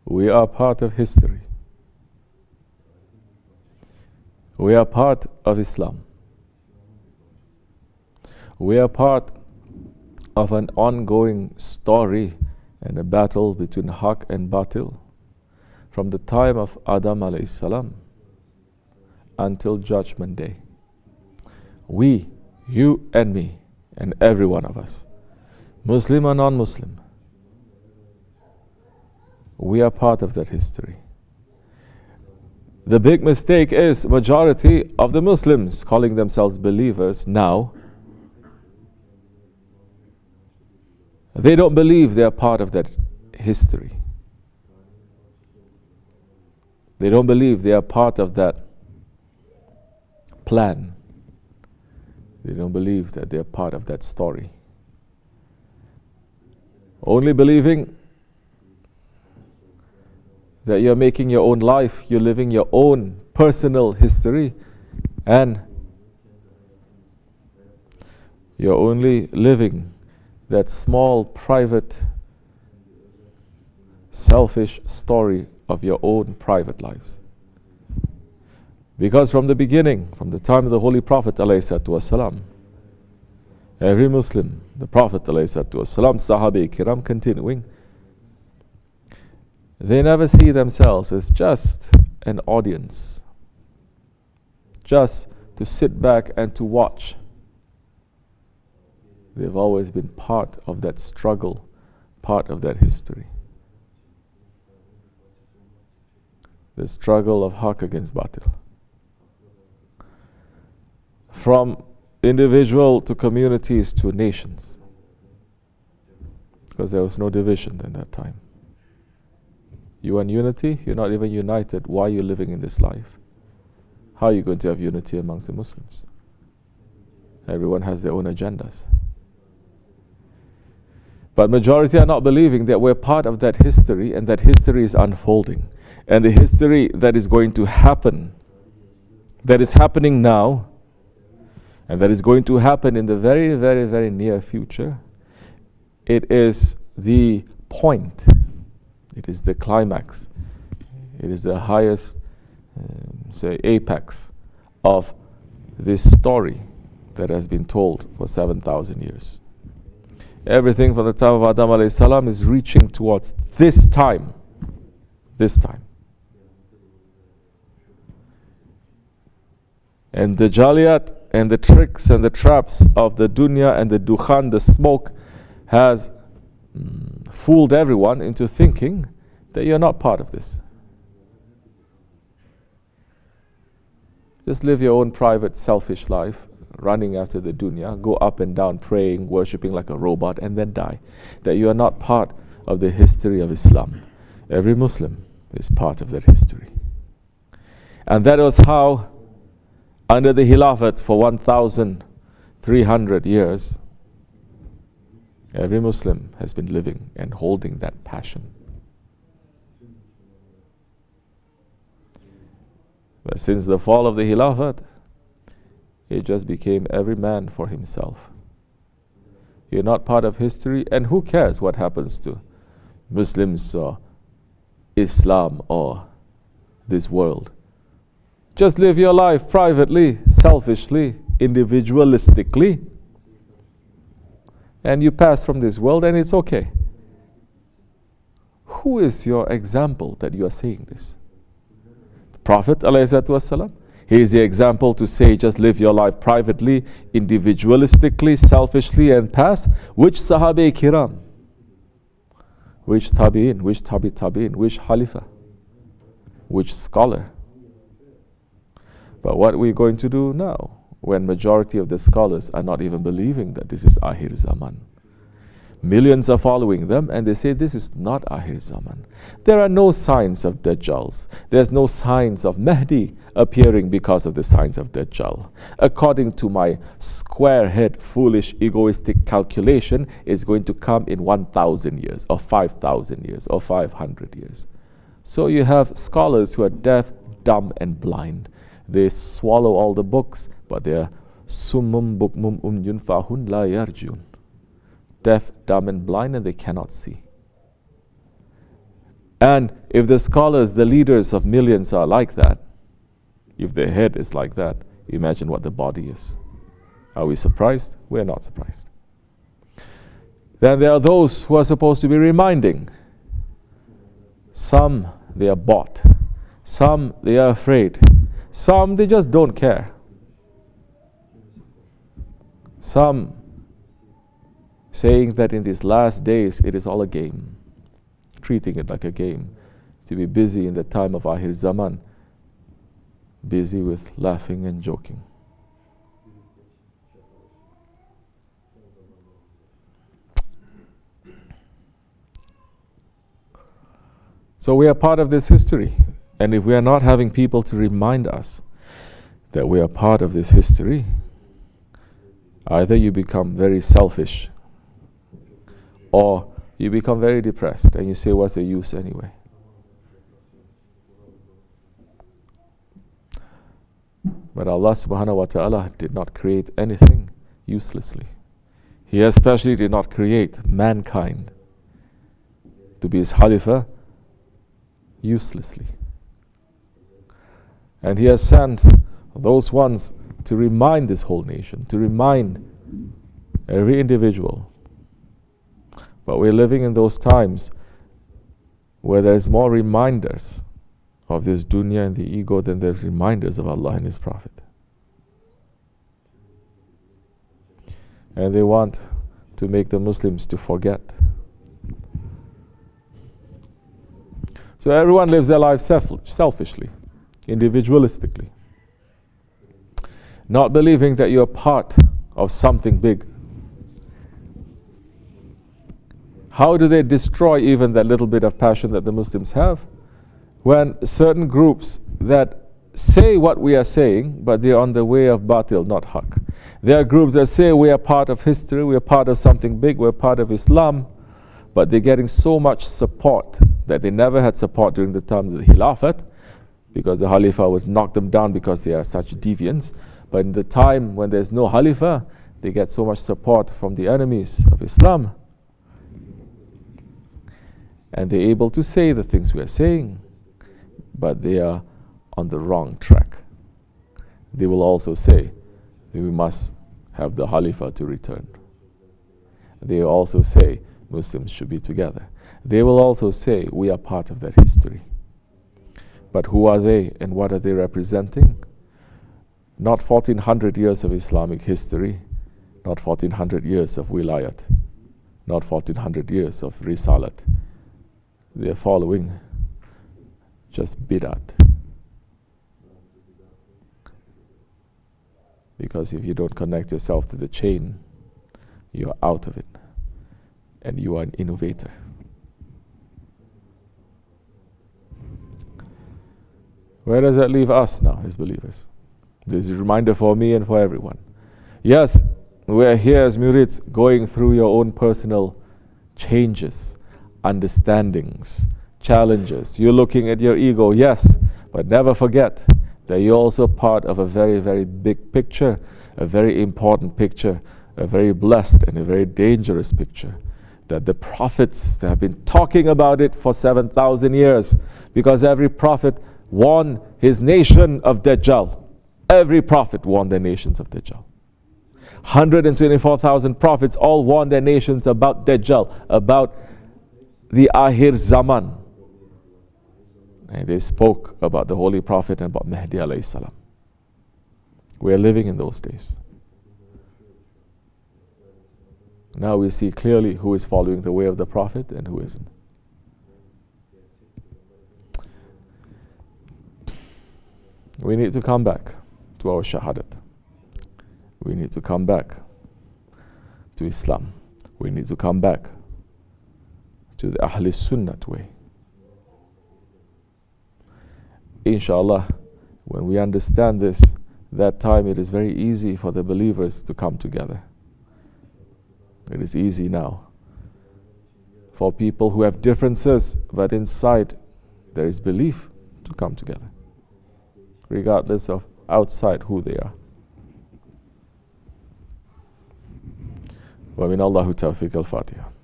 We are part of history. We are part of Islam. We are part of an ongoing story and a battle between Haqq and Batil from the time of Adam alayhi salam until Judgment Day. We, you and me, and every one of us, Muslim or non-Muslim, we are part of that history. The big mistake is majority of the Muslims calling themselves believers now, they don't believe they are part of that history. They don't believe they are part of that plan. They don't believe that they are part of that story. Only believing that you're making your own life, you're living your own personal history, and you're only living that small, private, selfish story of your own private lives. Because from the beginning, from the time of the Holy Prophet ﷺ, every Muslim, the Prophet ﷺ, Sahabi Kiram continuing, they never see themselves as just an audience, just to sit back and to watch. They've always been part of that struggle, part of that history. The struggle of Haqq against Batil. From individual to communities to nations. Because there was no division in that time. You want unity? You're not even united. Why are you living in this life? How are you going to have unity amongst the Muslims? Everyone has their own agendas. But majority are not believing that we're part of that history, and that history is unfolding. And the history that is going to happen, that is happening now, and that is going to happen in the very, very, very near future, it is the point. It is the climax. It is the highest, apex of this story that has been told for 7,000 years. Everything from the time of Adam alayhi salam is reaching towards this time. This time. And the jaliyat and the tricks and the traps of the dunya and the dukhan, the smoke, has fooled everyone into thinking that you're not part of this. Just live your own private, selfish life, running after the dunya, go up and down, praying, worshipping like a robot, and then die. That you are not part of the history of Islam. Every Muslim is part of that history. And that was how, under the Khilafat for 1,300 years, every Muslim has been living and holding that passion. But since the fall of the Khilafat, it just became every man for himself. You're not part of history, and who cares what happens to Muslims or Islam or this world? Just live your life privately, selfishly, individualistically, and you pass from this world and it's okay. Who is your example that you are saying this? The Prophet ﷺ, he is the example to say just live your life privately, individualistically, selfishly, and pass. Which Sahabi Kiram? Which Tabi'in? Which Tabi'in? Which Khalifa? Which scholar? But what are we going to do now, when majority of the scholars are not even believing that this is Ahir Zaman? Millions are following them, and they say this is not Ahir Zaman. There are no signs of Dajjals. There's no signs of Mahdi appearing because of the signs of Dajjal. According to my square-head, foolish, egoistic calculation, it's going to come in 1,000 years, or 5,000 years, or 500 years. So you have scholars who are deaf, dumb, and blind. They swallow all the books, but they are summum bukmum umyun fahun la yarjun. Deaf, dumb, and blind, and they cannot see. And if the scholars, the leaders of millions are like that, if their head is like that, imagine what the body is. Are we surprised? We're not surprised. Then there are those who are supposed to be reminding. Some, they are bought. Some, they are afraid. Some, they just don't care. Some saying that in these last days it is all a game, treating it like a game, to be busy in the time of Ahir Zaman, busy with laughing and joking. So we are part of this history, and if we are not having people to remind us that we are part of this history, either you become very selfish or you become very depressed and you say, what's the use anyway? But Allah subhanahu wa ta'ala did not create anything uselessly. He especially did not create mankind to be His Khalifa uselessly. And He has sent those ones to remind this whole nation, to remind every individual. But we're living in those times where there's more reminders of this dunya and the ego than there's reminders of Allah and His Prophet. And they want to make the Muslims to forget. So everyone lives their life selfishly, individualistically, not believing that you're part of something big. How do they destroy even that little bit of passion that the Muslims have? When certain groups that say what we are saying, but they're on the way of batil, not haqq. There are groups that say we are part of history, we are part of something big, we're part of Islam, but they're getting so much support that they never had support during the time of the Khilafat, because the Khalifa was knocked them down because they are such deviants. But in the time when there's no Khalifa, they get so much support from the enemies of Islam. And they're able to say the things we are saying, but they are on the wrong track. They will also say that we must have the Khalifa to return. They will also say Muslims should be together. They will also say we are part of that history. But who are they and what are they representing? Not 1400 years of Islamic history, not 1400 years of wilayat, not 1400 years of risalat. They are following just bid'at. Because if you don't connect yourself to the chain, you are out of it. And you are an innovator. Where does that leave us now as believers? This is a reminder for me and for everyone. Yes, we are here as murids going through your own personal changes, understandings, challenges. You're looking at your ego, yes, but never forget that you're also part of a very, very big picture, a very important picture, a very blessed and a very dangerous picture. That the prophets have been talking about it for 7,000 years, because every prophet warned his nation of Dajjal. Every prophet warned their nations of Dajjal. 124,000 prophets all warned their nations about Dajjal, about the Ahir Zaman. And they spoke about the Holy Prophet and about Mahdi alayhi salam. We are living in those days. Now we see clearly who is following the way of the Prophet and who isn't. We need to come back to our shahadat. We need to come back to Islam. We need to come back to the Ahl Sunnah way. Inshallah, when we understand this, that time it is very easy for the believers to come together. It is easy now for people who have differences, but inside there is belief, to come together, regardless of outside who they are. ومن الله توفيق الفاتحة.